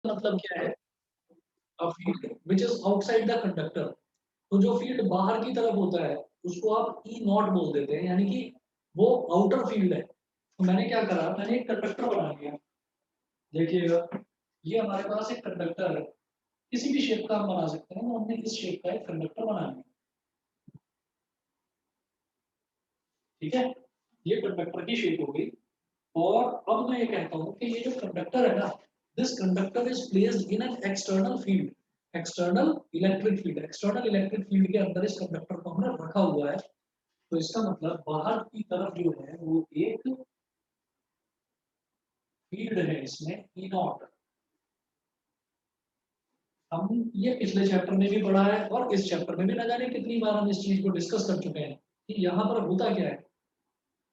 मतलब क्या है, a field which is outside the conductor. तो जो फील्ड बाहर की तरफ होता है उसको आप ई नॉट बोल देते हैं, यानी कि वो आउटर फील्ड है। तो मैंने क्या करा, मैंने एक कंडक्टर बना लिया। देखिएगा, ये हमारे पास एक कंडक्टर है, किसी भी शेप का हम बना सकते हैं, तो हमने इस शेप का एक कंडक्टर बना लिया। ठीक है, ये कंडक्टर की शेप हो गई। और अब मैं ये कहता हूँ कि ये जो कंडक्टर है ना, this conductor is placed in an external field, external electric field. External electric field के अंदर इस कंडक्टर को हमने रखा हुआ है। तो इसका मतलब बाहर की तरफ जो है वो एक फील्ड है, इसमें ई नॉट। हम ये पिछले चैप्टर में भी पढ़ा है और इस चैप्टर में भी न जाने कितनी बार हम इस चीज को डिस्कस कर चुके हैं कि यहाँ पर होता क्या है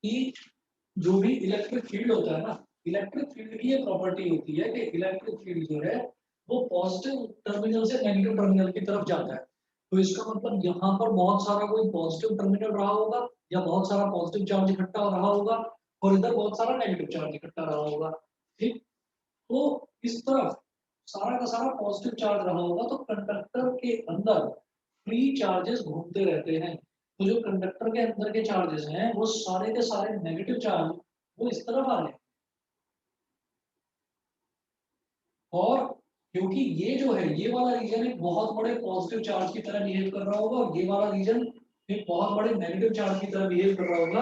कि जो भी इलेक्ट्रिक फील्ड होता है ना, इलेक्ट्रिक फील्ड की ये प्रॉपर्टी होती है कि इलेक्ट्रिक फील्ड जो है वो पॉजिटिव टर्मिनल से नेगेटिव टर्मिनल की तरफ जाता है। तो इसका मतलब यहाँ पर बहुत सारा कोई पॉजिटिव टर्मिनल रहा होगा या बहुत सारा पॉजिटिव चार्ज इकट्ठा रहा होगा, और इधर बहुत सारा नेगेटिव चार्ज इकट्ठा रहा होगा। ठीक, तो इस तरफ सारा का सारा पॉजिटिव चार्ज रहा होगा, तो कंडक्टर के अंदर फ्री चार्जेस घूमते रहते हैं। तो जो कंडक्टर के अंदर के चार्जेस हैं वो सारे के सारे नेगेटिव चार्ज वो इस तरफ आ रहे हैं। और क्योंकि ये जो है, ये वाला रीजन एक बहुत बड़े पॉजिटिव चार्ज की तरह बिहेव कर रहा होगा, और ये वाला रीजन एक बहुत बड़े नेगेटिव चार्ज की तरह बिहेव कर रहा होगा,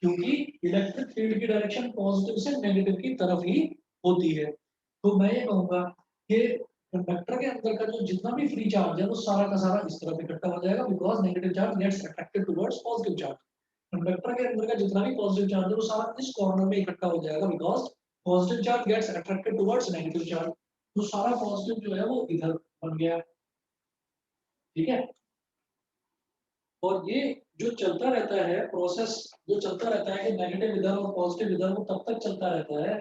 क्योंकि इलेक्ट्रिक फील्ड की डायरेक्शन पॉजिटिव से नेगेटिव की तरफ ही होती है। तो मैं ये कहूंगा कि कंडक्टर के अंदर का जो जितना भी फ्री चार्ज है वो सारा का सारा इस तरफ इकट्ठा हो जाएगा, because negative charge gets attracted towards positive charge. Conductor के अंदर का जितना भी पॉजिटिव चार्ज है वो सारा इस कॉर्नर में इकट्ठा हो जाएगा, because positive charge gets attracted towards negative charge. तो सारा पॉजिटिव जो है वो इधर बन गया। ठीक है, और ये जो चलता रहता है प्रोसेस, जो चलता रहता है कि नेगेटिव इधर और पॉजिटिव इधर, वो तब तक चलता रहता है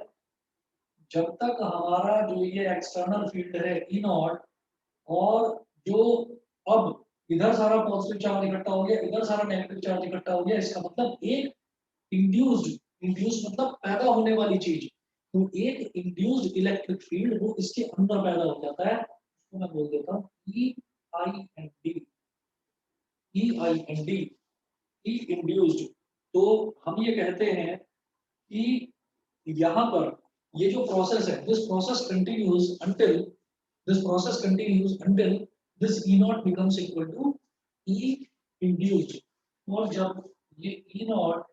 जब तक हमारा जो ये एक्सटर्नल फील्ड है ई नॉट, और जो अब इधर सारा पॉजिटिव चार्ज इकट्ठा हो गया, इधर सारा नेगेटिव चार्ज इकट्ठा हो गया, इसका मतलब एक इंड्यूस्ड, इंड्यूस मतलब पैदा होने वाली चीज, तो एक इंड्यूस्ड इलेक्ट्रिक फील्ड वो इसके अंदर पैदा हो जाता है। उसको मैं बोल देता हूँ E I N D, E I N D, E induced. तो हम ये कहते हैं कि यहाँ पर ये जो प्रोसेस है, this process continues until, this process continues until this E naught becomes equal to E induced. और जब ये ई नॉट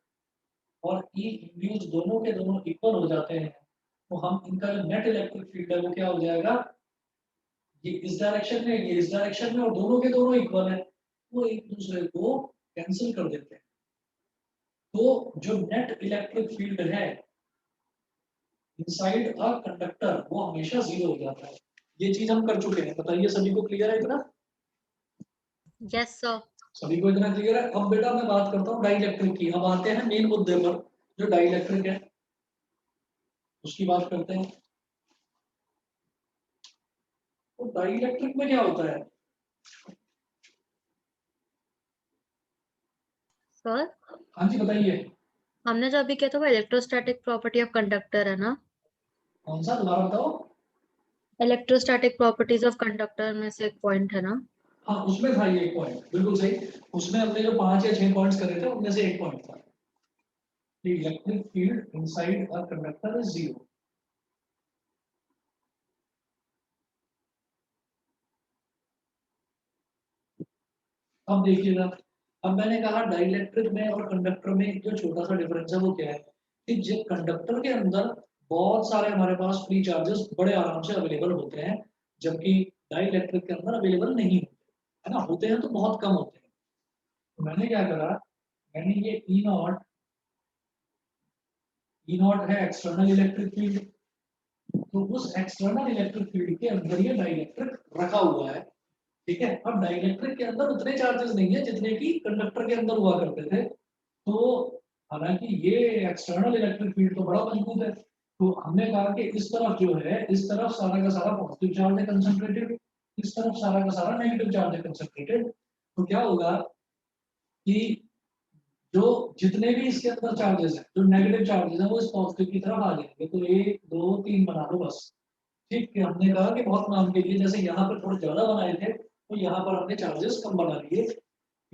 और ई इंड्यूस्ड दोनों के दोनों इक्वल हो जाते हैं, तो हम इनका जो नेट इलेक्ट्रिक फील्ड है वो क्या हो जाएगा, ये इस डायरेक्शन में, ये इस डायरेक्शन में, और दोनों के दोनों इक्वल है, वो एक दूसरे को कैंसिल कर देते हैं। तो जो नेट इलेक्ट्रिक फील्ड है इनसाइड अ कंडक्टर वो हमेशा जीरो हो जाता है। ये चीज हम कर चुके हैं, बताइए सभी को क्लियर है इतना? Yes sir. सभी को इतना क्लियर है? अब बेटा मैं बात करता हूँ डाइलेक्ट्रिक की। अब आते हैं मेन मुद्दे पर, जो डाइलेक्ट्रिक है उसकी बात करते हैं। तो डाइलेक्ट्रिक में क्या होता है? सर, हाँ जी बताइए। हमने जो अभी किया था वो इलेक्ट्रोस्टैटिक प्रॉपर्टी ऑफ कंडक्टर है ना? कौन सा, दोबारा बताओ। इलेक्ट्रोस्टैटिक प्रॉपर्टीज ऑफ कंडक्टर में से एक पॉइंट है ना? हाँ उसमें था ये एक पॉइंट, बिल्कुल सही। उसमें हमने जो 5 या 6 पॉइंट्स करे थे उनमें से एक पॉइंट था, electric field inside a conductor is zero. अब देखिएगा, अब मैंने कहा डाइलेक्ट्रिक में और कंडक्टर में जो छोटा सा डिफरेंस है वो क्या है, कि जब कंडक्टर के अंदर बहुत सारे हमारे पास फ्री चार्जेस बड़े आराम से अवेलेबल होते हैं, जबकि डाइलेक्ट्रिक के अंदर अवेलेबल नहीं होते, है ना, होते हैं तो बहुत कम होते हैं। तो मैंने क्या करा, मैंने ये ई नॉट है एक्सटर्नल इलेक्ट्रिक फील्ड, तो उस एक्सटर्नल इलेक्ट्रिक फील्ड के अंदर ये डाइलेक्ट्रिक रखा हुआ है। ठीक है, अब डाइलेक्ट्रिक के अंदर उतने चार्जेस नहीं है जितने की कंडक्टर के अंदर हुआ करते थे। तो हालांकि ये एक्सटर्नल इलेक्ट्रिक फील्ड तो बड़ा मजबूत है, तो हमने कहा कि इस तरफ जो है, इस तरफ सारा का सारा पॉजिटिव चार्ज है कंसंट्रेटेड, इस तरफ सारा का सारा नेगेटिव चार्ज है कंसंट्रेटेड। तो क्या होगा कि जो जितने भी इसके अंदर चार्जेस हैं, जो नेगेटिव चार्जेस हैं वो इस पॉजिटिव की तरफ आ जाएंगे। तो 1 2 3 बना लो बस। ठीक है, हमने कहा कि बहुत नाम के लिए जैसे यहाँ पर थोड़े ज्यादा बनाए थे तो यहाँ पर हमने चार्जेस कम बना लिए।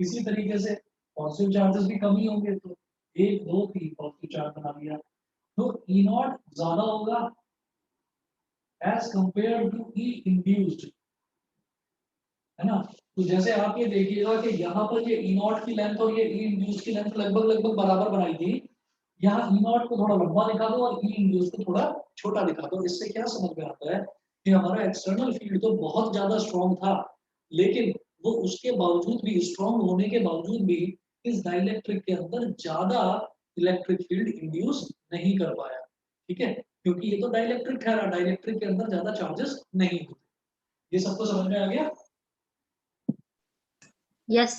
इसी तरीके से पॉजिटिव चार्जेस भी कम ही होंगे, तो 1 2 3 पॉजिटिव चार्ज बना लिया। तो ई नॉट ज्यादा होगा as compare to E induced, है ना। तो जैसे आप ये देखिएगा कि यहाँ पर ये ई नॉट की लेंथ और ये ई इंड्यूस की लेंथ लगभग लगभग बराबर बनाई थी। यहाँ ई नॉट को थोड़ा लंबा दिखा दो और ई इंड्यूस को थोड़ा छोटा दिखा दो। इससे क्या समझ में आता है कि हमारा एक्सटर्नल फील्ड तो बहुत ज्यादा स्ट्रॉन्ग था, लेकिन वो उसके बावजूद भी, स्ट्रॉन्ग होने के बावजूद भी, इस डाइलेक्ट्रिक के अंदर ज्यादा इलेक्ट्रिक फील्ड इंड्यूस नहीं कर पाया। ठीक है, क्योंकि ये तो डाइलेक्ट्रिक ठहरा, डाइलेक्ट्रिक के अंदर ज्यादा चार्जेस नहीं होते। ये सबको समझ में आ गया? Yes.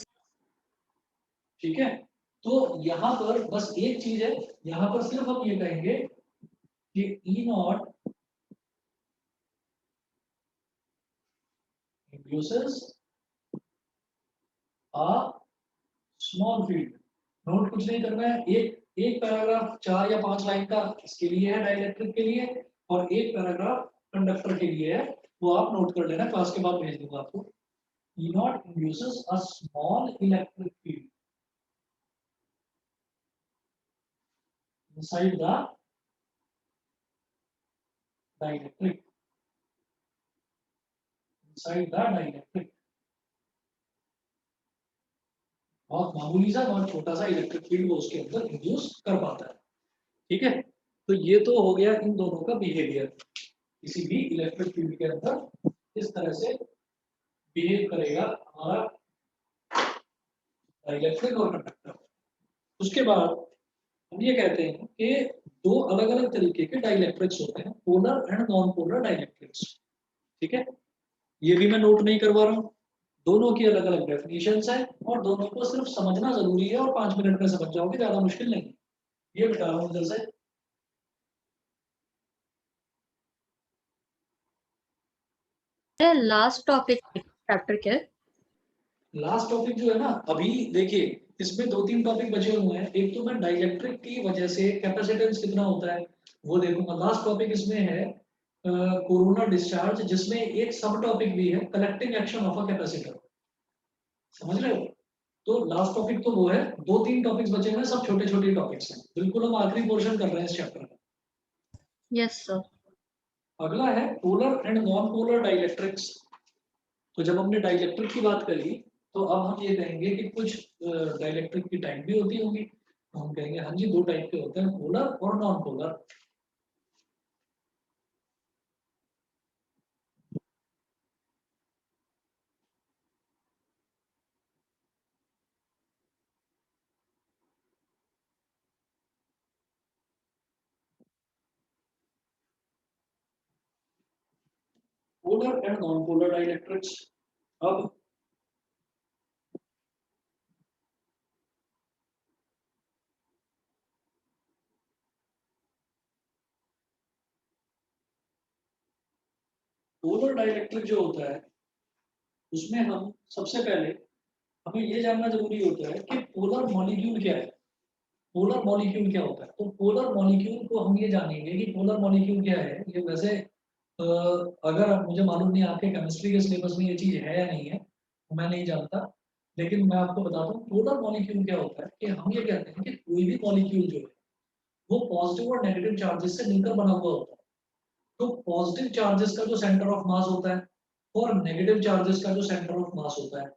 ठीक है, तो यहाँ पर बस एक चीज है, यहाँ पर सिर्फ हम ये कहेंगे कि E not induces a small field. Note कुछ नहीं करना है, एक एक पैराग्राफ 4 या 5 लाइन का इसके लिए है, डाइलेक्ट्रिक के लिए, और एक पैराग्राफ कंडक्टर के लिए है। वो आप नोट कर लेना, क्लास के बाद भेज दूंगा आपको। E not induces a small electric field inside the dielectric, inside the dielectric। बहुत मामूली सा, बहुत छोटा सा इलेक्ट्रिक फील्ड वो उसके अंदर इंड्यूस कर पाता है। ठीक है, तो ये तो हो गया इन दोनों का बिहेवियर। किसी भी इलेक्ट्रिक फील्ड के अंदर इस तरह से बिहेव करेगा हमारा इलेक्ट्रिक और कंडक्टर। उसके बाद हम ये कहते हैं कि दो अलग अलग तरीके के डाइलेक्ट्रिक्स होते हैं, polar and non polar dielectrics. ठीक है, ये भी मैं नोट नहीं करवा रहा हूँ, दोनों की अलग अलग डेफिनेशंस है और दोनों को सिर्फ समझना जरूरी है और 5 मिनट में समझ जाओगे, ज्यादा मुश्किल नहीं। ये बता रहा हूँ इधर से। लास्ट टॉपिक चैप्टर क्या है? लास्ट टॉपिक जो है ना, अभी देखिए इसमें 2 3 टॉपिक बचे हुए हैं। एक तो मैं डाइलेक्ट्रिक की वजह से कैपेसिटेंस कितना होता है वो देखूंगा। लास्ट टॉपिक इसमें है कोरोना डिस्चार्ज, जिसमें एक सब टॉपिक भी है collecting action of a capacitor. समझ रहे हो? तो लास्ट टॉपिक तो वो है, 2 3 टॉपिक्स बचे हुए हैं, सब छोटे छोटे टॉपिक्स हैं। बिल्कुल हम आखिरी पोर्शन कर रहे हैं इस चैप्टर का। Yes, sir. अगला है polar and non polar dielectrics. तो जब हमने डाइलेक्ट्रिक की बात करी, तो अब हम ये कहेंगे कि कुछ डाइलेक्ट्रिक की टाइप भी होती होंगी। तो हम कहेंगे हाँ जी, 2 टाइप के होते हैं, पोलर और non polar. Polar and non polar dielectrics. अब पोलर डाइलेक्ट्रिक जो होता है, उसमें हम सबसे पहले हमें ये जानना जरूरी होता है कि पोलर मॉलिक्यूल क्या है। पोलर मॉलिक्यूल क्या होता है? तो पोलर मॉलिक्यूल को हम ये जानेंगे कि पोलर मॉलिक्यूल क्या है। ये वैसे अगर मुझे मालूम नहीं आपके केमिस्ट्री के सिलेबस में ये चीज है या नहीं है, तो मैं नहीं जानता, लेकिन मैं आपको बताता हूँ पोलर मॉलिक्यूल क्या होता है। कि हम ये कहते हैं कि कोई भी मॉलिक्यूल जो है वो पॉजिटिव और नेगेटिव चार्जेस से मिलकर बना हुआ होता है। तो पॉजिटिव चार्जेस का जो सेंटर ऑफ मास होता है और नेगेटिव चार्जेस का जो सेंटर ऑफ मास होता है,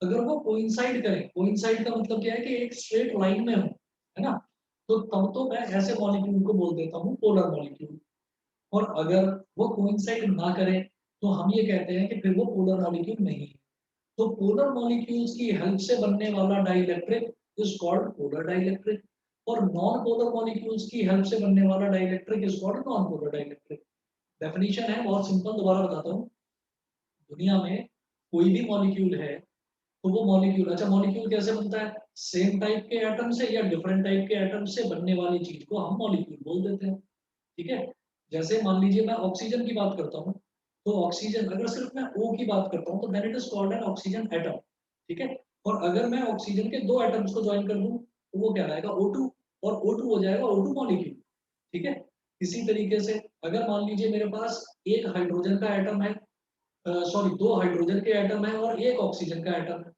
अगर वो कोइंसाइड करें, कोइंसाइड का मतलब क्या है कि एक स्ट्रेट लाइन में हो, है ना, तो तब तो मैं ऐसे मॉलिक्यूल को बोल देता हूँ पोलर मॉलिक्यूल। और अगर वो कोइंसाइड ना करे तो हम ये कहते हैं कि फिर वो पोलर मॉलिक्यूल नहीं है। तो पोलर मॉलिक्यूल्स की हेल्प से बनने वाला dielectric is called polar dielectric, और नॉन पोलर मॉलिक्यूल्स की हेल्प से बनने वाला dielectric is called non polar dielectric. Definition है बहुत सिंपल, दोबारा बताता हूँ। दुनिया में कोई भी मॉलिक्यूल है, तो वो मॉलिक्यूल, अच्छा मॉलिक्यूल कैसे बनता है? सेम टाइप के एटम से या डिफरेंट टाइप के एटम से बनने वाली चीज को हम मॉलिक्यूल बोल देते हैं। ठीक है, जैसे मान लीजिए मैं ऑक्सीजन की बात करता हूँ, तो ऑक्सीजन अगर सिर्फ मैं O की बात करता हूँ तो then it is called an oxygen atom. ठीक है, और अगर मैं ऑक्सीजन के 2 एटम्स को ज्वाइन कर दूं तो वो क्या आएगा O2, और O2 हो जाएगा O2 मॉलिक्यूल। ठीक है, इसी तरीके से अगर मान लीजिए मेरे पास एक हाइड्रोजन का एटम है, सॉरी 2 हाइड्रोजन के एटम है और एक ऑक्सीजन का एटम है,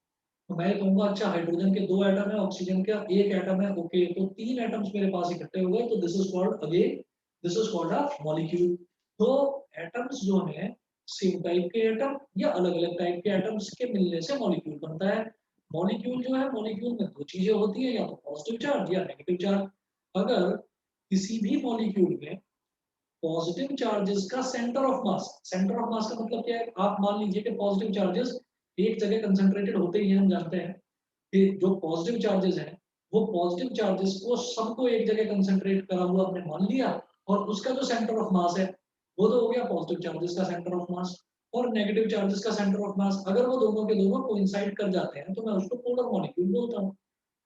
तो मैं कहूंगा अच्छा हाइड्रोजन के 2 एटम है, ऑक्सीजन का एक एटम है, ओके, तो 3 एटम्स मेरे पास इकट्ठे हो गए, तो this is called again, this is called a molecule. तो एटम्स जो है सेम टाइप के एटम या अलग अलग टाइप के एटम्स के मिलने से मॉलिक्यूल बनता है। मॉलिक्यूल जो है, मॉलिक्यूल में दो चीजें होती है, या तो पॉजिटिव चार्ज या नेगेटिव चार्ज। अगर किसी भी मॉलिक्यूल में पॉजिटिव चार्जेस का सेंटर ऑफ मास का मतलब क्या है, आप मान लीजिए कि पॉजिटिव चार्जेस एक जगह कंसंट्रेटेड होते ही हैं, हम जानते हैं कि जो पॉजिटिव चार्जेस हैं वो पॉजिटिव चार्जेस को सबको एक जगह कंसंट्रेट करा हुआ आपने मान लिया, और उसका जो सेंटर ऑफ मास है वो तो हो गया पॉजिटिव चार्जेस का सेंटर ऑफ मास। और नेगेटिव चार्जेस का सेंटर ऑफ मास अगर वो दोनों के दोनों कोइंसाइड कर जाते हैं तो मैं उसको पोलर मॉलिक्यूल बोलता हूँ।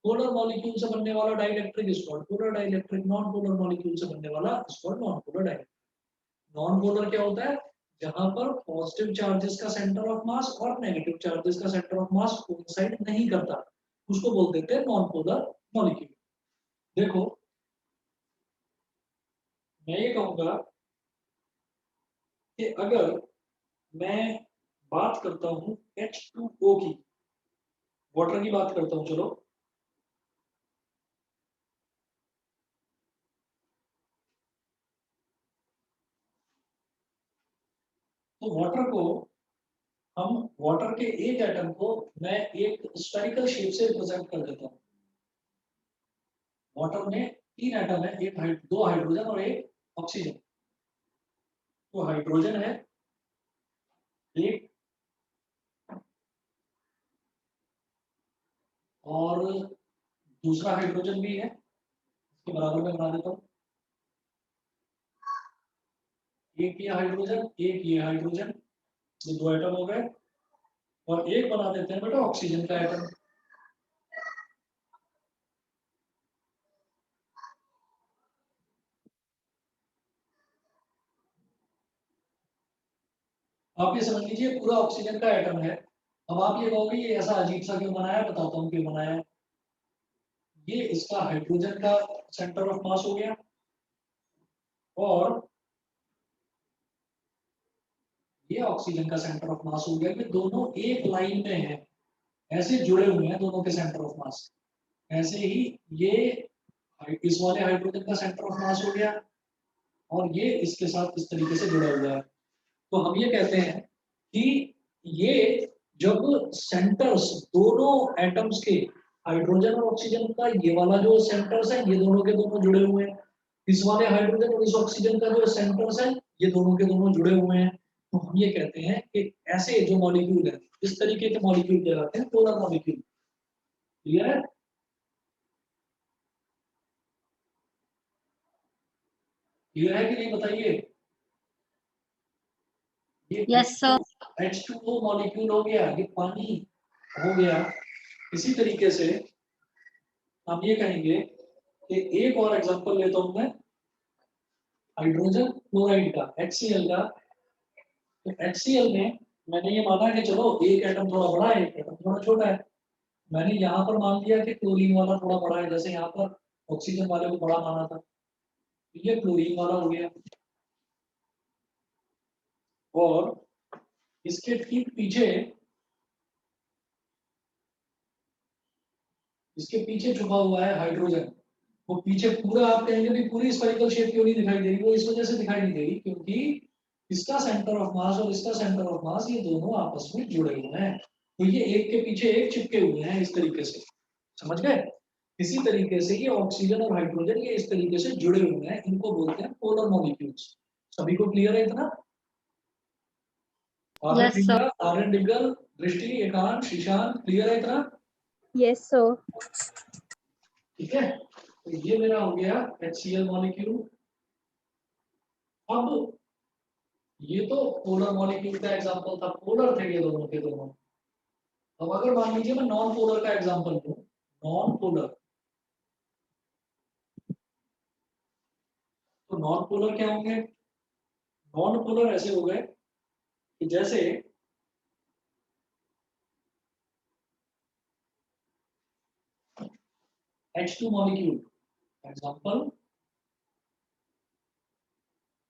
पोलर मॉलिक्यूल से बनने वाला dielectric is called polar dielectric, non polar molecule से बनने वाला is called non polar dielectric. Non polar क्या होता है, जहां पर पॉजिटिव चार्जेस का सेंटर ऑफ मास और नेगेटिव चार्जेस का सेंटर ऑफ मास कोइंसाइड नहीं करता, उसको बोल देते हैं नॉन पोलर मॉलिक्यूल। देखो मैं ये कहूंगा कि अगर मैं बात करता हूं H2O की, वाटर की बात करता हूं, चलो तो वाटर को हम वाटर के एक एटम को मैं एक स्फेरिकल शेप से रिप्रेजेंट कर देता हूँ। वाटर में 3 एटम है, दो हाइड्रोजन और एक ऑक्सीजन। तो हाइड्रोजन है एक, और दूसरा हाइड्रोजन भी है, इसके बराबर में बना देता हूँ। एक ये हाइड्रोजन, एक ये हाइड्रोजन, ये 2 एटम हो गए, और एक बना देते हैं बेटा ऑक्सीजन का एटम। आप ये समझ लीजिए पूरा ऑक्सीजन का एटम है। अब आप ये कहोगे ये ऐसा अजीब सा क्यों बनाया, बताता हूँ क्यों बनाया। ये इसका हाइड्रोजन का सेंटर ऑफ मास हो गया, और ये ऑक्सीजन का सेंटर ऑफ मास हो गया। ये दोनों एक लाइन में है, ऐसे जुड़े हुए हैं दोनों के सेंटर ऑफ मास। ऐसे ही ये इस वाले हाइड्रोजन का सेंटर ऑफ मास हो गया, और ये इसके साथ इस तरीके से जुड़ा हुआ है। तो हम ये कहते हैं कि ये जब सेंटर्स दोनों एटम्स के, हाइड्रोजन और ऑक्सीजन का ये वाला जो सेंटर्स है ये दोनों के दोनों जुड़े हुए हैं, इस वाले हाइड्रोजन और इस ऑक्सीजन का जो सेंटर्स है ये दोनों के दोनों जुड़े हुए हैं, तो हम ये कहते हैं कि ऐसे जो मॉलिक्यूल है इस तरीके के मॉलिक्यूल कहलाते हैं पोलर मॉलिक्यूल। क्लियर है? क्लियर है कि नहीं बताइए। ये Yes, sir. H2O मॉलिक्यूल हो गया, ये पानी हो गया। इसी तरीके से हम ये कहेंगे कि एक और एग्जांपल लेता हूं मैं हाइड्रोजन क्लोराइड का, HCl का। तो HCl में मैंने ये माना कि चलो एक एटम थोड़ा बड़ा है एक एटम थोड़ा छोटा है। मैंने यहाँ पर मान लिया कि क्लोरीन वाला थोड़ा बड़ा है, जैसे यहाँ पर ऑक्सीजन वाले को बड़ा माना था, तो ये क्लोरीन वाला हो गया। और इसके ठीक पीछे, इसके पीछे छुपा हुआ है हाइड्रोजन। वो पीछे पूरा आप कहेंगे भी पूरी स्फेरिकल शेप क्यों नहीं दिखाई दे रही, वो इस वजह से दिखाई नहीं दे रही क्योंकि इसका सेंटर ऑफ मास और इसका सेंटर ऑफ मास ये दोनों आपस में जुड़े हुए हैं, तो ये एक के पीछे एक चिपके हुए हैं इस तरीके से। समझ गए? इसी तरीके से ये ऑक्सीजन और हाइड्रोजन ये इस तरीके से जुड़े हुए हैं, इनको बोलते हैं पोलर मॉलिक्यूल्स। सभी को क्लियर है इतना? Yes, sir. आर्यन डिग्गल, दृष्टि, एकांश, ईशान, क्लियर है इतना? Yes, sir. ठीक है, तो ये मेरा हो गया HCl मॉलिक्यूल। अब ये तो पोलर मॉलिक्यूल का एग्जांपल था, पोलर थे ये दोनों के दोनों। अब अगर मान लीजिए मैं नॉन पोलर का एग्जांपल लूं, नॉन पोलर, तो नॉन पोलर क्या होंगे? नॉन पोलर ऐसे हो गए कि जैसे H2 molecule, example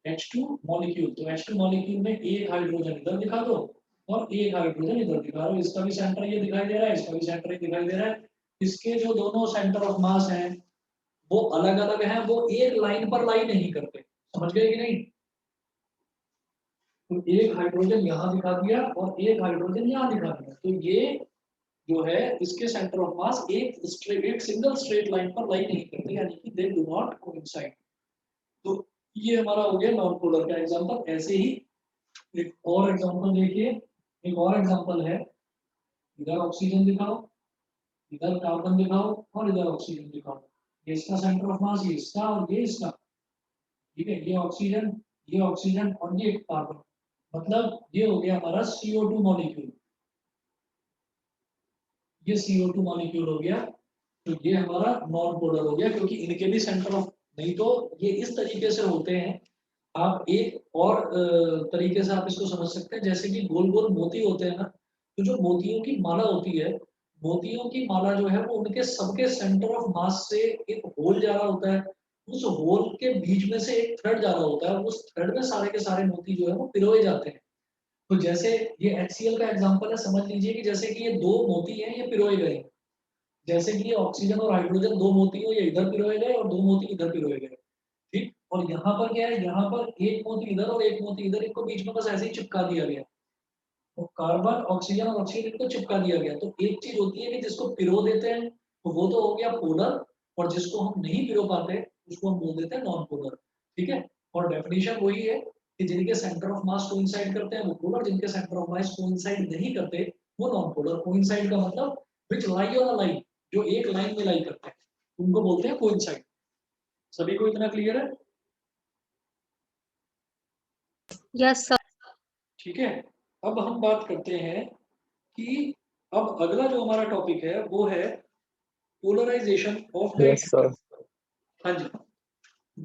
H2 molecule, तो H2 मॉलिक्यूल में एक हाइड्रोजन इधर दिखा दो और एक हाइड्रोजन इधर दिखा दो, इसका भी सेंटर ये दिखाई दे रहा है, इसका भी सेंटर ये दिखाई दे रहा है। इसके जो दोनों सेंटर ऑफ मास हैं वो अलग अलग हैं, वो एक लाइन पर लाई नहीं करते, समझ गए कि नहीं? तो एक हाइड्रोजन यहाँ दिखा दिया और एक हाइड्रोजन यहाँ दिखा दिया, तो ये जो है इसके सेंटर ऑफ मास एक सिंगल स्ट्रेट लाइन पर लाई नहीं करते, यानी कि दे डू नॉट कोइंसाइड। तो ये हमारा हो गया नॉन पोलर का एग्जांपल। ऐसे ही एक और एग्जांपल देखिए, एक और एग्जांपल है, इधर ऑक्सीजन दिखाओ, इधर कार्बन दिखाओ और इधर ऑक्सीजन दिखाओ। ये इसका सेंटर ऑफ मास, ये इसका और ये इसका, ठीक है, ये ऑक्सीजन और ये कार्बन, मतलब ये हो गया हमारा CO2 मॉलिक्यूल, ये CO2 मॉलिक्यूल हो गया। तो ये हमारा नॉन पोलर हो गया, क्योंकि इनके भी सेंटर ऑफ, नहीं तो ये इस तरीके से होते हैं। आप एक और तरीके से आप इसको समझ सकते हैं, जैसे कि गोल गोल मोती होते हैं ना, तो जो मोतियों की माला होती है, मोतियों की माला जो है वो उनके सबके सेंटर ऑफ मास से एक होल जा रहा होता है, उस होल के बीच में से एक थ्रेड जा रहा होता है, उस थ्रेड में सारे के सारे मोती जो है वो पिरोए जाते हैं। तो जैसे ये HCl का एग्जांपल है, समझ लीजिए कि जैसे कि ये दो मोती हैं, ये पिरोए गए, जैसे कि ये ऑक्सीजन और हाइड्रोजन दो मोती हो, ये इधर पिरोए गए और दो मोती इधर पिरोए गए, ठीक। और यहाँ पर क्या है, यहाँ पर एक मोती इधर और एक मोती इधर, इनको बीच में बस ऐसे ही चिपका दिया गया। तो कार्बन ऑक्सीजन और ऑक्सीजन इनको चिपका दिया गया। तो एक चीज होती है कि जिसको पिरो देते हैं तो वो तो हो गया पोलर, और जिसको हम नहीं पिरो पाते उसको हम बोल देते हैं नॉन पोलर, ठीक है। और डेफिनेशन वही है कि जिनके सेंटर ऑफ मास कोइंसाइड करते हैं वो पोलर, जिनके सेंटर ऑफ मास कोइंसाइड नहीं करते वो नॉन पोलर। कोइंसाइड का मतलब विच लाई ऑन अ लाइन, जो एक लाइन में लाई करते हैं उनको बोलते हैं कोइंसाइड। सभी को इतना क्लियर है? Yes, sir. ठीक है। अब हम बात करते हैं कि अब अगला जो हमारा टॉपिक है वो है polarization of Yes, sir. Dielectric. हाँ जी,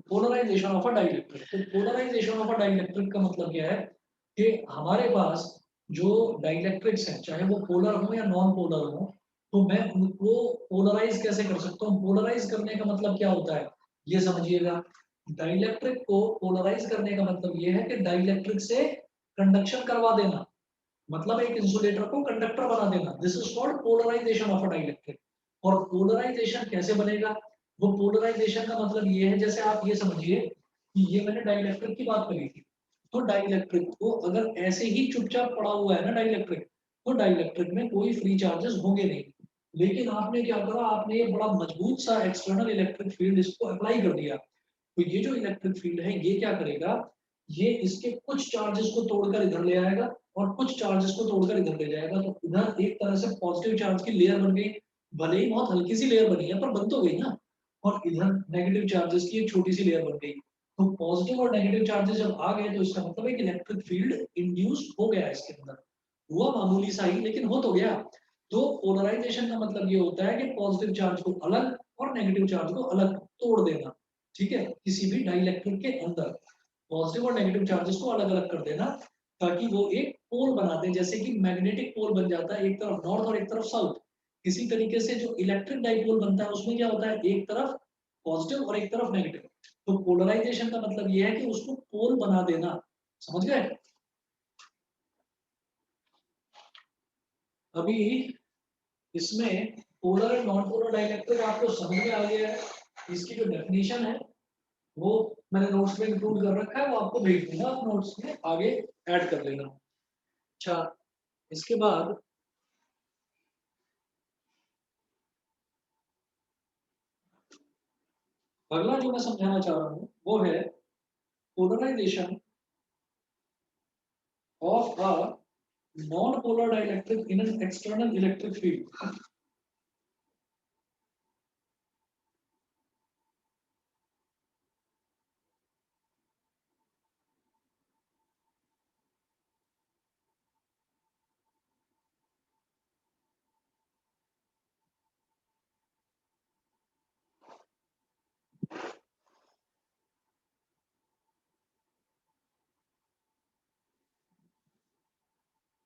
पोलराइजेशन ऑफ अ डाइलेक्ट्रिक। तो पोलराइजेशन ऑफ अ डाइलेक्ट्रिक का मतलब क्या है कि हमारे पास जो डाइलेक्ट्रिक्स हैं, चाहे वो पोलर हो या नॉन पोलर हो, तो मैं उनको पोलराइज कैसे कर सकता हूँ? पोलराइज करने का मतलब क्या होता है ये समझिएगा। डाइलेक्ट्रिक को पोलराइज करने का मतलब ये है कि डाइलेक्ट्रिक से कंडक्शन करवा देना, मतलब एक इंसुलेटर को कंडक्टर बना देना। This is called polarization of a dielectric. और पोलराइजेशन कैसे बनेगा? वो पोलराइजेशन का मतलब ये है, जैसे आप ये समझिए कि ये मैंने डाइलेक्ट्रिक की बात करी थी, तो डाइलेक्ट्रिक को अगर ऐसे ही चुपचाप पड़ा हुआ है ना डाइलेक्ट्रिक, तो डाइलेक्ट्रिक में कोई फ्री चार्जेस होंगे नहीं। लेकिन आपने क्या करा, आपने ये बड़ा मजबूत सा एक्सटर्नल इलेक्ट्रिक फील्ड इसको अप्लाई कर दिया। तो ये जो इलेक्ट्रिक फील्ड है ये क्या करेगा, ये इसके कुछ चार्जेस को तोड़कर इधर ले आएगा और कुछ चार्जेस को तोड़कर इधर ले जाएगा। तो इधर एक तरह से पॉजिटिव चार्ज की लेयर बन गई, भले ही बहुत हल्की सी लेयर बनी है पर बन तो गई ना। और इधर नेगेटिव चार्जेस की एक छोटी सी लेयर बन गई। तो पॉजिटिव और नेगेटिव चार्जेस जब आ गए तो इसका मतलब एक इलेक्ट्रिक फील्ड इंड्यूस हो गया इसके अंदर, हुआ मामूली सा ही लेकिन हो तो गया। तो पोलराइजेशन का मतलब ये होता है कि पॉजिटिव चार्ज को अलग और नेगेटिव चार्ज को अलग तोड़ देना, ठीक है, किसी भी डाइलेक्ट्रिक के अंदर पॉजिटिव और नेगेटिव चार्जेस को अलग अलग कर देना, ताकि वो एक पोल बना दे, जैसे कि मैग्नेटिक पोल बन जाता है, एक तरफ नॉर्थ और एक तरफ साउथ। इसी तरीके से जो इलेक्ट्रिक डाइपोल बनता है उसमें क्या होता है, एक तरफ पॉजिटिव और एक तरफ नेगेटिव। तो पोलराइजेशन का मतलब ये है कि उसको पोल बना देना, समझ गए? अभी इसमें polar and non polar dielectric आपको समझ में आ गया है। इसकी जो डेफिनेशन है वो मैंने नोट्स में इंक्लूड कर रखा है, वो आपको भेज दूंगा, आप नोट्स में आगे ऐड कर लेना। अच्छा, इसके बाद अगला जो मैं समझाना चाह रहा हूँ वो है polarization of a non polar dielectric in an external electric field.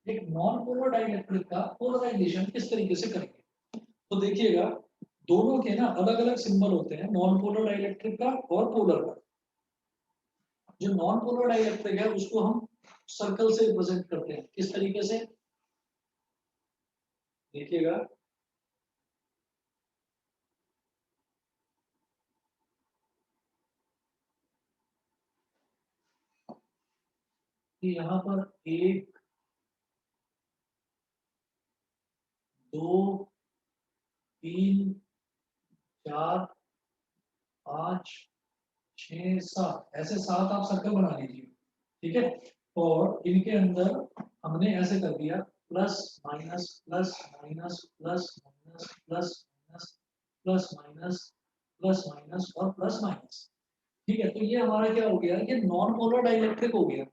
एक नॉन पोलर डाइलेक्ट्रिक का पोलराइजेशन किस तरीके से करेंगे, तो देखिएगा दोनों के ना अलग अलग सिंबल होते हैं, नॉन पोलर डाइलेक्ट्रिक का और पोलर का। जो नॉन पोलर डाइलेक्ट्रिक है उसको हम सर्कल से रिप्रेजेंट करते हैं। किस तरीके से, देखिएगा, कि यहाँ पर 1 2 3 4 5 6 7, ऐसे 7 आप सर्कल बना लीजिए, ठीक है। और इनके अंदर हमने ऐसे कर दिया plus minus plus minus plus minus plus minus plus minus plus minus और प्लस माइनस, ठीक है। तो ये हमारा क्या हो गया, ये नॉन पोलर डाइलेक्ट्रिक हो गया।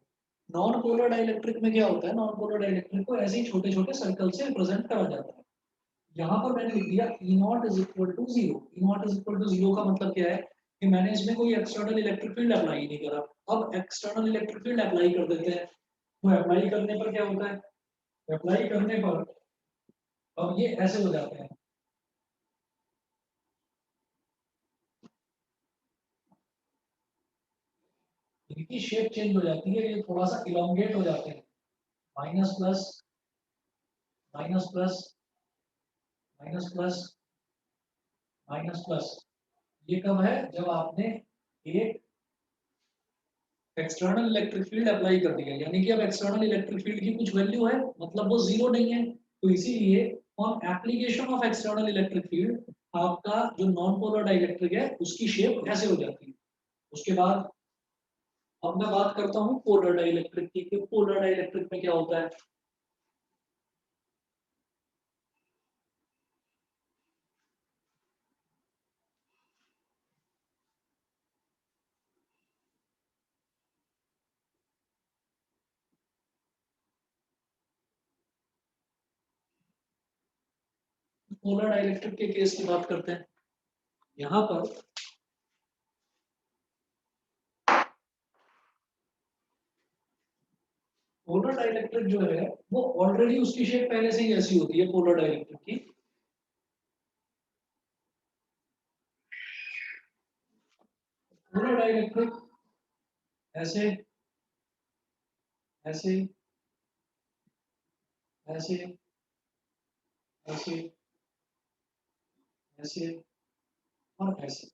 नॉन पोलर डाइलेक्ट्रिक में क्या होता है, नॉन पोलर डाइलेक्ट्रिक को ऐसे ही छोटे छोटे सर्कल से रिप्रेजेंट करा जाता है। यहाँ पर मैंने लिख दिया E naught is equal to zero. E naught is equal to zero का मतलब क्या है कि मैंने इसमें कोई एक्सटर्नल इलेक्ट्रिक फील्ड अप्लाई नहीं करा। अब एक्सटर्नल इलेक्ट्रिक फील्ड अप्लाई कर देते हैं, तो अप्लाई करने पर क्या होता है, अप्लाई करने पर अब ये ऐसे हो जाते हैं, इनकी शेप चेंज हो जाती है, ये थोड़ा सा इलोंगेट हो जाते हैं। Minus plus minus plus minus plus minus plus, ये कब है, जब आपने एक एक्सटर्नल इलेक्ट्रिक फील्ड अप्लाई कर दिया, यानी कि अब एक्सटर्नल इलेक्ट्रिक फील्ड की कुछ वैल्यू है, मतलब वो जीरो नहीं है। तो इसीलिए on application of external electric field आपका जो नॉन पोलर डाइलेक्ट्रिक है उसकी शेप ऐसे हो जाती है। उसके बाद अब मैं बात करता हूँ पोलर डाइलेक्ट्रिक की, कि पोलर डाइलेक्ट्रिक में क्या होता है। पोलर डाइलेक्ट्रिक के केस की बात करते हैं। यहाँ पर पोलर डाइलेक्ट्रिक जो है वो ऑलरेडी उसकी शेप पहले से ही ऐसी होती है पोलर डाइलेक्ट्रिक की। पोलर डाइलेक्ट्रिक ऐसे ऐसे ऐसे ऐसे ऐसे और ऐसे,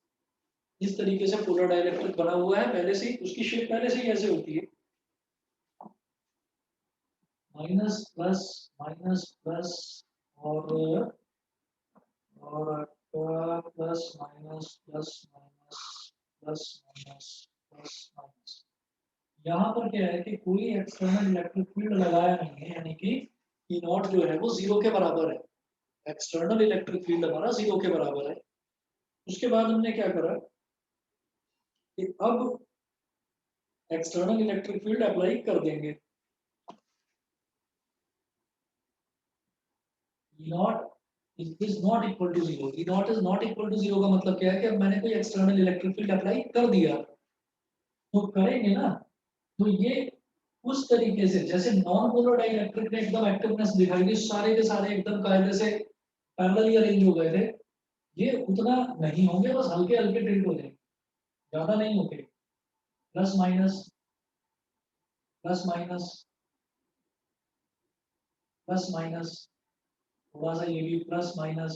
इस तरीके से पोलर डाइलेक्ट्रिक बना हुआ है पहले से ही, उसकी शेप पहले से ही ऐसे होती है। माइनस प्लस और plus minus plus minus plus minus plus minus. यहाँ पर क्या है कि कोई एक्सटर्नल इलेक्ट्रिक फील्ड लगाया नहीं है, यानी कि ई नॉट जो है वो जीरो के बराबर है। एक्सटर्नल इलेक्ट्रिक फील्ड हमारा जीरो के बराबर है। उसके बाद हमने क्या करा कि अब एक्सटर्नल इलेक्ट्रिक फील्ड अप्लाई कर देंगे। E naught is not equal to zero. E naught is not equal to zero का मतलब क्या है कि अब मैंने कोई एक्सटर्नल इलेक्ट्रिक फील्ड अप्लाई कर दिया, तो करेंगे ना, तो ये उस तरीके से जैसे नॉन पोलर डाइलेक्ट्रिक ने एकदम एक्टिवनेस दिखाई थी, सारे के सारे एकदम कायदे से पैरेलली अरेंज हो गए थे, ये उतना नहीं होंगे, बस हल्के हल्के टिल्ट हो जाएंगे, ज्यादा नहीं होते। Plus minus plus minus plus minus, थोड़ा सा ये भी प्लस माइनस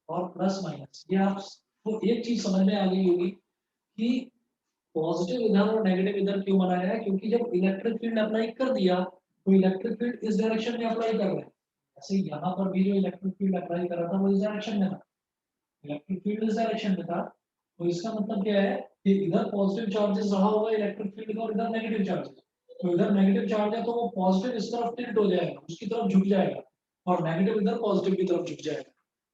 और प्लस माइनस। ये आपको एक चीज समझ में आ गई होगी कि पॉजिटिव इधर और नेगेटिव इधर क्यों बनाया है, क्योंकि जब इलेक्ट्रिक फील्ड अप्लाई कर दिया तो इलेक्ट्रिक फील्ड इस डायरेक्शन में अप्लाई कर रहे हैं। ऐसे यहाँ पर भी जो इलेक्ट्रिक फील्ड अप्लाई कर रहा था वो इस डायरेक्शन में था, इलेक्ट्रिक फील्ड इस डायरेक्शन में था। तो इसका मतलब क्या है कि इधर पॉजिटिव चार्जेस रहा होगा इलेक्ट्रिक फील्ड का और इधर नेगेटिव चार्जेस। तो इधर नेगेटिव चार्ज है तो वो पॉजिटिव इस तरफ टिल्ट हो जाएगा, उसकी तरफ झुक जाएगा, और नेगेटिव इधर पॉजिटिव की तरफ झुक जाएगा।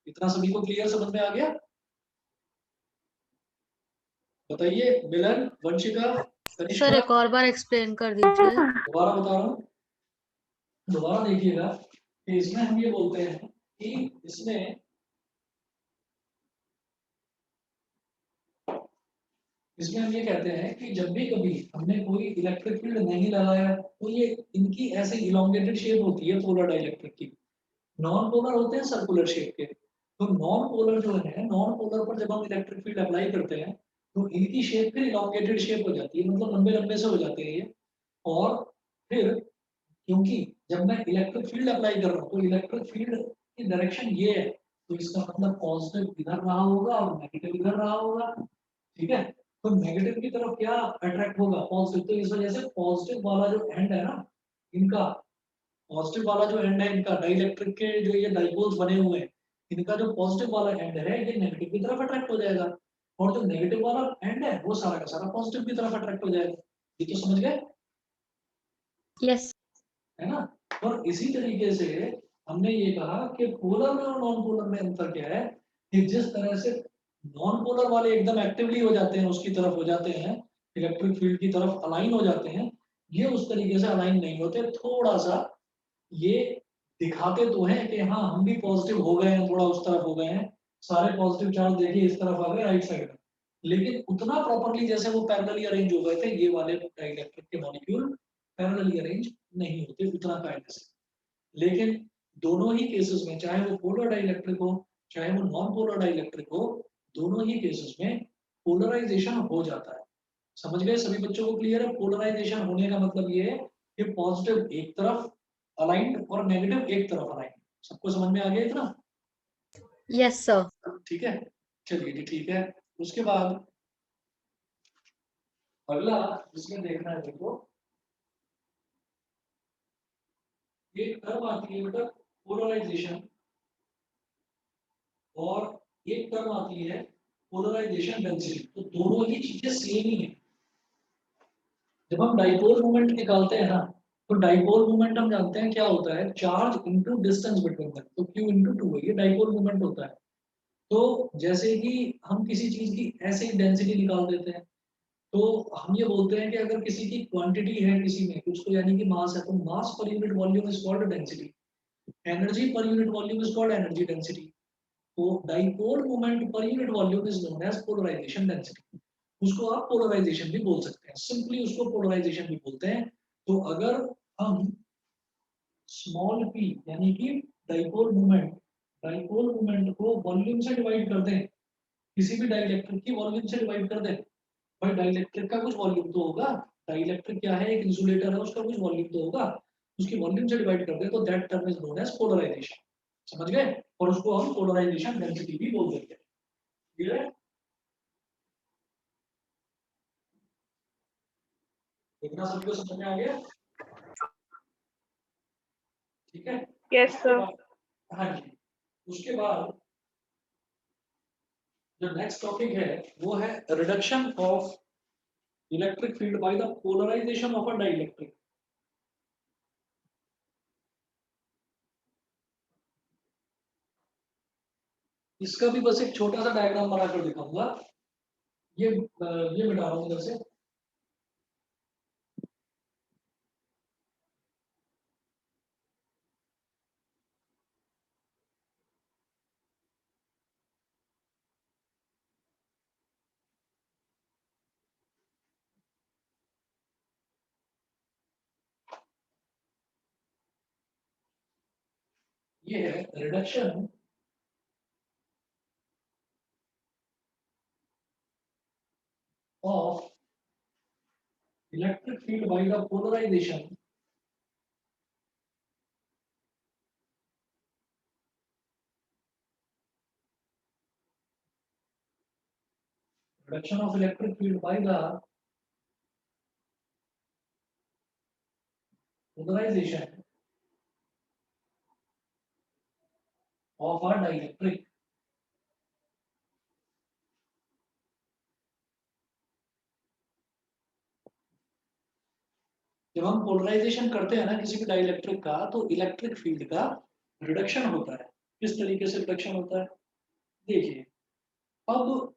इतना सभी को क्लियर समझ में आ गया? बताइए मिलन, वंशिका, सर कनिष्का। एक और बार एक्सप्लेन कर दीजिए। दोबारा बता रहा हूँ, दोबारा देखिएगा कि इसमें हम ये बोलते हैं कि इसमें हम ये कहते हैं कि जब भी कभी हमने कोई इलेक्ट्रिक फील्ड नहीं लगाया तो ये इनकी ऐसे इलोंगेटेड शेप होती है पोलर डाइलेक्ट्रिक की। नॉन पोलर होते हैं सर्कुलर शेप के। तो नॉन पोलर जो है, नॉन पोलर पर जब हम इलेक्ट्रिक फील्ड अप्लाई करते हैं तो इनकी शेप फिर इलॉन्गेटेड शेप हो जाती है, मतलब लंबे लंबे से हो जाते हैं ये। और फिर क्योंकि जब मैं इलेक्ट्रिक फील्ड अप्लाई कर रहा हूँ तो इलेक्ट्रिक फील्ड की डायरेक्शन ये है, तो इसका मतलब पॉजिटिव इधर रहा होगा और नेगेटिव इधर रहा होगा। ठीक है, तो नेगेटिव की तरफ क्या अट्रैक्ट होगा, पॉजिटिव। तो इस वजह से पॉजिटिव वाला जो एंड है ना इनका, पॉजिटिव वाला जो एंड है इनका डाइइलेक्ट्रिक के जो ये डाइपोल्स बने हुए हैं, इनका जो पॉजिटिव वाला एंड है ये नेगेटिव की तरफ अट्रैक्ट हो जाएगा, और जो नेगेटिव वाला एंड है वो सारा का सारा पॉजिटिव की तरफ अट्रैक्ट हो जाएगा। ये तो समझ गए? Yes. है ना? और इसी तरीके से हमने ये कहा कि पोलर में और नॉन पोलर में अंतर क्या है, कि जिस तरह से नॉन पोलर वाले एकदम एक्टिवली हो जाते हैं, उसकी तरफ हो जाते हैं, इलेक्ट्रिक फील्ड की तरफ अलाइन हो जाते हैं, ये उस तरीके से अलाइन नहीं होते, थोड़ा सा ये दिखाते तो हैं कि हाँ हम भी पॉजिटिव हो गए हैं, थोड़ा उस तरफ हो गए हैं, सारे पॉजिटिव चार्ज देखिए इस तरफ आ गए राइट साइड में, लेकिन उतना प्रॉपर्ली जैसे वो पैरेलली अरेंज हो गए थे ये वाले डाइइलेक्ट्रिक के मॉलिक्यूल पैरेलली अरेंज नहीं होते उतना कायदे से। लेकिन दोनों ही केसेस में, चाहे वो पोलर डाइइलेक्ट्रिक हो चाहे वो नॉन पोलर डाइइलेक्ट्रिक हो, दोनों ही केसेस में पोलराइजेशन हो जाता है। समझ गए सभी बच्चों को? क्लियर है? पोलराइजेशन होने का मतलब ये है कि पॉजिटिव एक तरफ अलाइंड और नेगेटिव एक तरफ अलाइंड। सबको समझ में आ गया इतना? Yes, sir. ठीक है, चलिए जी ठीक है। उसके बाद अगला जिसमें देखना है देखो, एक टर्म आती है बेटा पोलराइजेशन, और एक टर्म आती है पोलराइजेशन डेंसिटी। तो दोनों ही चीजें सेम ही है। जब हम डाइपोल मोमेंट निकालते हैं ना, तो डाइपोल मोमेंट हम जानते हैं क्या होता है, charge into distance between them, तो Q इनटू 2 है, ये डाइपोल मोमेंट होता है। तो जैसे कि हम किसी चीज की ऐसे ही डेंसिटी निकाल देते हैं, तो हम ये बोलते हैं कि अगर किसी की क्वांटिटी है किसी में कुछ, तो यानी कि मास है, तो mass per unit volume is called density, energy per unit volume is called energy density. तो dipole moment per unit volume is known as polarization density. उसको आप पोलराइजेशन भी बोल सकते हैं, सिंपली उसको पोलराइजेशन भी बोलते हैं। तो अगर हम स्मॉल p यानी कि डाइपोल मोमेंट को वॉल्यूम से डिवाइड कर दें, किसी भी डाइइलेक्ट्रिक की वॉल्यूम से डिवाइड कर दें, भाई डाइइलेक्ट्रिक का कुछ वॉल्यूम तो होगा, डाइइलेक्ट्रिक क्या है, एक इंसुलेटर है, उसका कुछ वॉल्यूम तो होगा, उसकी वॉल्यूम से डिवाइड कर दें तो that term is known as polarization. समझ गए? और उसको हम पोलराइजेशन डेंसिटी भी बोल देते हैं। क्लियर है? इतना सभी को समझ में आ गया? ठीक है। Yes, उसके sir. बाद, हाँ जी, उसके बाद जो नेक्स्ट टॉपिक है वो है reduction of electric field by the polarization of a dielectric. इसका भी बस एक छोटा सा डायग्राम बनाकर दिखाऊंगा। ये मिटा रहा हूँ इधर से। ये है reduction of electric field by the polarization reduction of electric field by the polarization of a dielectric। जब हम पोलराइजेशन करते हैं ना किसी भी डाइइलेक्ट्रिक का, तो इलेक्ट्रिक फील्ड का रिडक्शन होता है। किस तरीके से रिडक्शन होता है देखिए। अब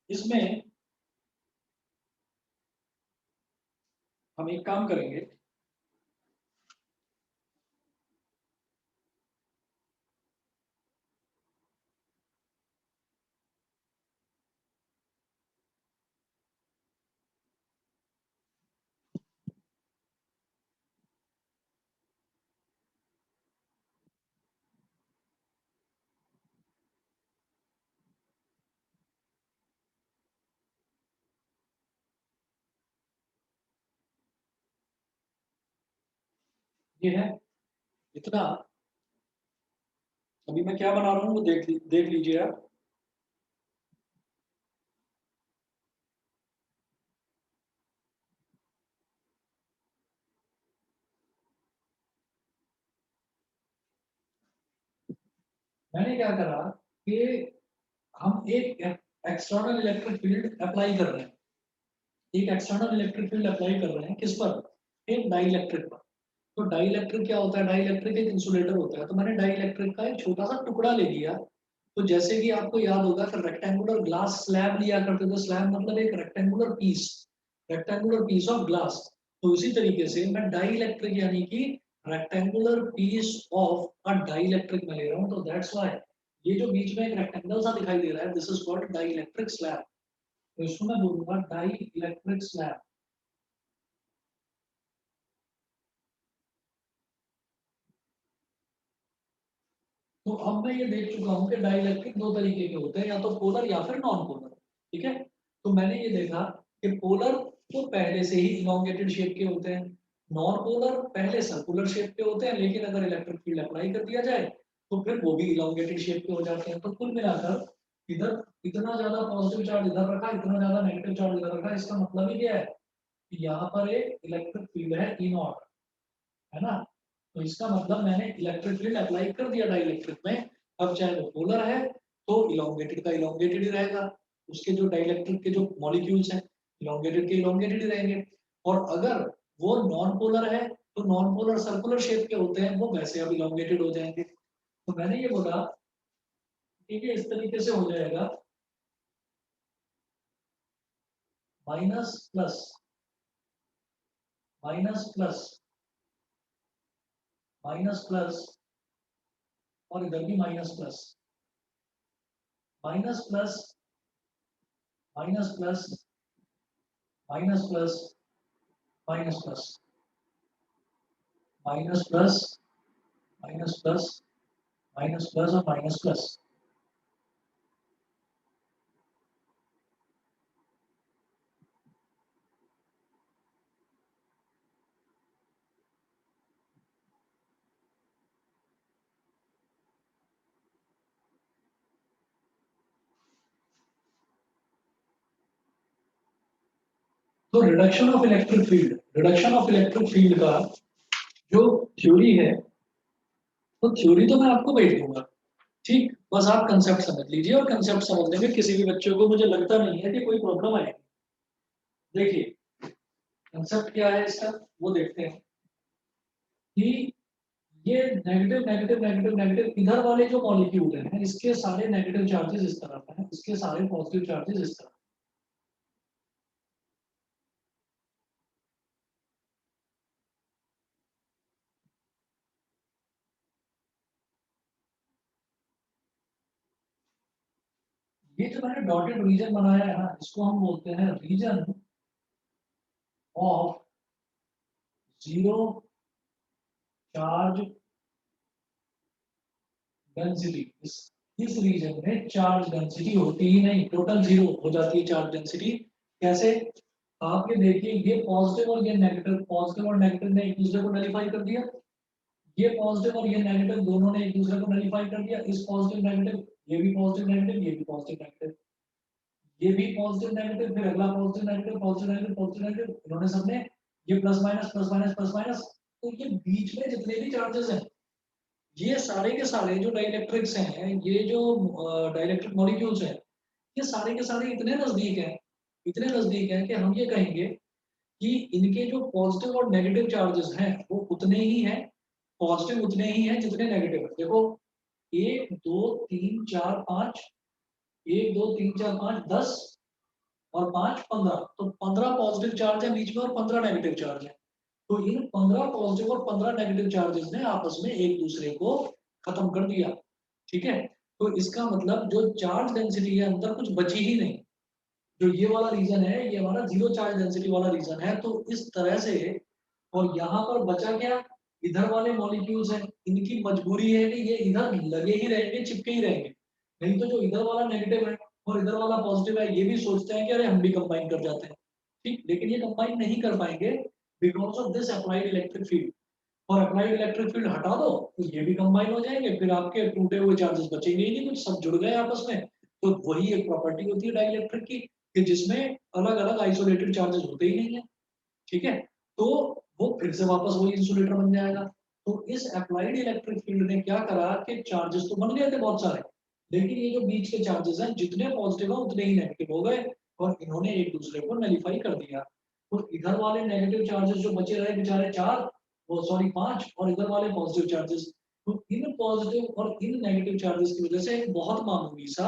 इसमें हम एक काम करेंगे, ये है इतना। अभी मैं क्या बना रहा हूँ वो देख लीजिए आप। मैंने क्या करा कि हम एक एक्सटर्नल इलेक्ट्रिक फील्ड अप्लाई कर रहे हैं। एक एक्सटर्नल इलेक्ट्रिक फील्ड अप्लाई कर रहे हैं किस पर? एक डाई इलेक्ट्रिक पर। तो डाई इलेक्ट्रिक क्या होता है? डाई इलेक्ट्रिक एक इंसुलेटर होता है। तो मैंने डाई इलेक्ट्रिक का एक छोटा सा टुकड़ा ले लिया। तो जैसे कि आपको याद होगा कि रेक्टेंगुलर ग्लास स्लैब लिया करते थे। स्लैब मतलब एक रेक्टेंगुलर पीस ऑफ ग्लास। तो उसी तरीके से मैं डाई इलेक्ट्रिक यानी कि rectangular piece of a dielectric में ले रहा हूँ। तो दैट्स व्हाई ये जो बीच में एक रेक्टेंगल सा दिखाई दे रहा है, this is called dielectric slab. तो इसको मैं बोलूंगा डाई इलेक्ट्रिक स्लैब। तो अब मैं ये देख चुका हूँ कि डाइइलेक्ट्रिक दो तरीके के होते हैं, या तो पोलर या फिर नॉन पोलर। ठीक है। तो मैंने ये देखा कि पोलर तो पहले से ही इलोंगेटेड शेप के होते हैं। नॉन पोलर पहले सर्कुलर शेप के होते हैं, लेकिन अगर इलेक्ट्रिक फील्ड अप्लाई कर दिया जाए तो फिर वो भी इलोंगेटेड शेप के हो जाते हैं। तो कुल मिलाकर इधर इतना ज्यादा पॉजिटिव चार्ज इधर रखा, इतना ज्यादा नेगेटिव चार्ज इधर रखा, इसका मतलब ही क्या है कि यहाँ पर एक इलेक्ट्रिक फील्ड है ई नॉट, है ना। तो इसका मतलब मैंने इलेक्ट्रिक फील्ड अप्लाई कर दिया डाइइलेक्ट्रिक में। अब चाहे वो पोलर है तो इलोंगेटेड का इलोंगेटेड ही रहेगा। उसके जो डाइइलेक्ट्रिक के जो मॉलिक्यूल्स हैं इलोंगेटेड के इलोंगेटेड ही रहेंगे। और अगर वो नॉन पोलर है तो नॉन पोलर सर्कुलर शेप के होते हैं, वो वैसे अब इलोंगेटेड हो जाएंगे। तो मैंने ये बोला ठीक है, इस तरीके से हो जाएगा minus plus minus plus minus plus, और इधर भी minus plus minus plus minus plus minus plus minus plus minus plus minus plus minus plus और माइनस प्लस। तो रिडक्शन ऑफ इलेक्ट्रिक फील्ड का जो थ्योरी है, तो थ्योरी तो मैं आपको भेज दूंगा। ठीक, बस आप कंसेप्ट समझ लीजिए, और कंसेप्ट समझने में किसी भी बच्चे को मुझे लगता नहीं है कि कोई प्रॉब्लम आएगी। देखिए कंसेप्ट क्या है इसका, वो देखते हैं कि ये नेगेटिव नेगेटिव नेगेटिव नेगेटिव इधर वाले जो मॉलिक्यूल हैं इसके सारे नेगेटिव चार्जेस इस तरफ हैं, इसके सारे पॉजिटिव चार्जेस इस तरफ। ये जो मैंने डॉटेड रीजन बनाया है ना, इसको हम बोलते हैं region of zero charge density. इस रीजन में चार्ज डेंसिटी होती ही नहीं, टोटल जीरो हो जाती है चार्ज डेंसिटी। कैसे? आप ये देखिए, ये पॉजिटिव और ये नेगेटिव, पॉजिटिव और नेगेटिव ने एक दूसरे को नलीफाई कर दिया। ये पॉजिटिव और ये नेगेटिव दोनों ने एक दूसरे को नलीफाई कर दिया। इस पॉजिटिव नेगेटिव, ये भी पॉजिटिव नेगेटिव, ये भी पॉजिटिव नेगेटिव, ये भी पॉजिटिव नेगेटिव, फिर अगला positive negative positive negative positive negative, इन्होंने सबने ये plus minus plus minus plus minus. तो ये बीच में जितने भी चार्जेस हैं, ये सारे के सारे जो डाइलेक्ट्रिक्स हैं, ये जो डाइलेक्ट्रिक मॉलिक्यूल्स हैं, ये सारे के सारे इतने नजदीक हैं कि हम ये कहेंगे कि इनके जो पॉजिटिव और नेगेटिव चार्जेस हैं वो उतने ही हैं। पॉजिटिव उतने ही हैं जितने नेगेटिव है। देखो, एक दो तीन चार पाँच, एक दो तीन चार पाँच 10 और 5 15, तो 15 पॉजिटिव चार्ज है बीच में और 15 नेगेटिव चार्ज है। तो इन 15 पॉजिटिव और 15 नेगेटिव चार्जेस ने आपस में एक दूसरे को खत्म कर दिया। ठीक है। तो इसका मतलब जो चार्ज डेंसिटी है अंदर कुछ बची ही नहीं। जो ये वाला रीजन है ये हमारा जीरो चार्ज डेंसिटी वाला रीजन है। तो इस तरह से, और यहाँ पर बचा क्या? इधर वाले मॉलिक्यूल्स हैं, इनकी मजबूरी है कि ये इधर लगे ही रहेंगे, चिपके ही रहेंगे। नहीं तो जो इधर वाला नेगेटिव है और इधर वाला पॉजिटिव है, ये भी सोचते हैं कि अरे हम भी कंबाइन कर जाते हैं। ठीक, लेकिन ये कंबाइन नहीं कर पाएंगे because of this applied electric field. और अप्लाइड इलेक्ट्रिक फील्ड हटा दो तो ये भी कंबाइन हो जाएंगे, फिर आपके टूटे हुए चार्जेस बचेंगे ही नहीं, कुछ सब जुड़ गए आपस में। तो वही एक प्रॉपर्टी होती है डाइइलेक्ट्रिक की, कि जिसमें अलग अलग आइसोलेटेड चार्जेस होते ही नहीं है। ठीक है, तो वो फिर से वापस वही इंसुलेटर बन जाएगा। तो इस अप्लाइड इलेक्ट्रिक फील्ड ने क्या करा कि चार्जेस तो बन गए थे बहुत सारे, लेकिन ये जो बीच के चार्जेस हैं जितने पॉजिटिव है उतने ही नेगेटिव हो गए, और इन्होंने एक दूसरे को नलीफाई कर दिया। तो इधर वाले नेगेटिव चार्जेस जो बचे रहे बेचारे चार, वो सॉरी पांच, और इधर वाले पॉजिटिव चार्जेस। तो इन पॉजिटिव और इन नेगेटिव चार्जेस की वजह से एक बहुत मामूली सा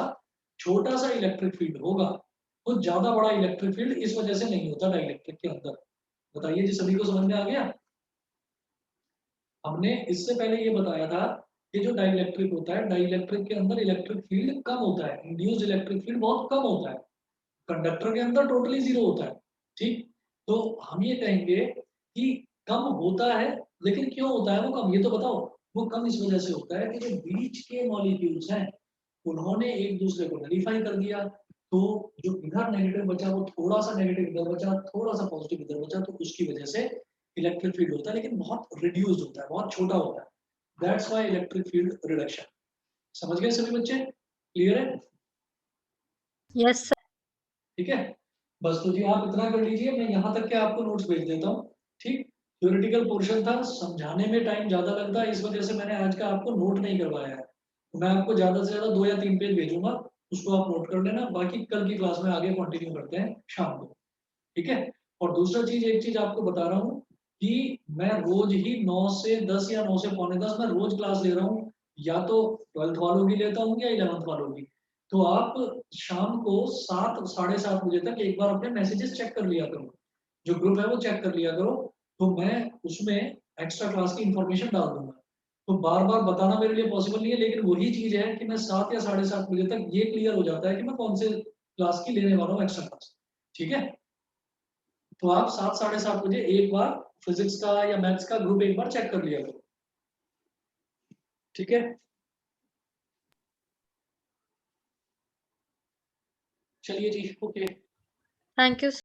छोटा सा इलेक्ट्रिक फील्ड होगा। तो ज्यादा बड़ा इलेक्ट्रिक फील्ड इस वजह से नहीं होता डाइइलेक्ट्रिक के अंदर। बताइए जी, सभी को समझ में आ गया? हमने इससे पहले ये बताया था कि जो डाइइलेक्ट्रिक होता है, डाइइलेक्ट्रिक के अंदर इलेक्ट्रिक फील्ड कम होता है, इंड्यूस्ड इलेक्ट्रिक फील्ड बहुत कम होता है। कंडक्टर के अंदर टोटली जीरो होता है। ठीक, तो हम ये कहेंगे कि कम होता है, लेकिन क्यों होता है वो कम, ये तो बताओ। वो कम इस वजह से होता है कि जो बीच के मॉलिक्यूल्स हैं उन्होंने एक दूसरे को नलीफाई कर दिया। तो जो इधर नेगेटिव बचा वो थोड़ा सा नेगेटिव इधर बचा, थोड़ा सा पॉजिटिव इधर बचा, तो उसकी वजह से इलेक्ट्रिक फील्ड होता है, लेकिन बहुत रिड्यूस्ड होता है, बहुत छोटा होता है। That's why electric field reduction. समझ गए सभी बच्चे? क्लियर है? Yes sir. ठीक है, बस तो जी आप इतना कर लीजिए, मैं यहाँ तक के आपको नोट्स भेज देता हूँ। ठीक, थ्योरेटिकल पोर्शन था, समझाने में टाइम ज्यादा लगता है, इस वजह से मैंने आज का आपको नोट नहीं करवाया है। तो मैं आपको ज्यादा से ज्यादा 2 या 3 पेज भेजूंगा, उसको आप नोट कर लेना, बाकी कल की क्लास में आगे कंटिन्यू करते हैं शाम को। ठीक है, और दूसरा चीज, एक चीज आपको बता रहा हूँ कि मैं रोज ही 9 से 10 या 9 से पौने 10 मैं रोज क्लास ले रहा हूँ, या तो 12th वालों की लेता हूँ या 11th वालों की। तो आप शाम को 7 साढ़े 7 बजे तक एक बार अपने मैसेजेस चेक कर लिया करो, जो ग्रुप है वो चेक कर लिया करो। तो मैं उसमें एक्स्ट्रा क्लास की इंफॉर्मेशन डाल दूंगा। तो बार बार बताना मेरे लिए पॉसिबल नहीं है, लेकिन वही चीज है कि मैं 7 या साढ़े 7 बजे तक ये क्लियर हो जाता है कि मैं कौन से क्लास की लेने वाला हूँ एक्स्ट्रा क्लास। ठीक है, तो आप 7 साढ़े 7 बजे एक बार फिजिक्स का या मैथ्स का ग्रुप एक बार चेक कर लिया करो। ठीक है, चलिए जी, ओके। Thank you.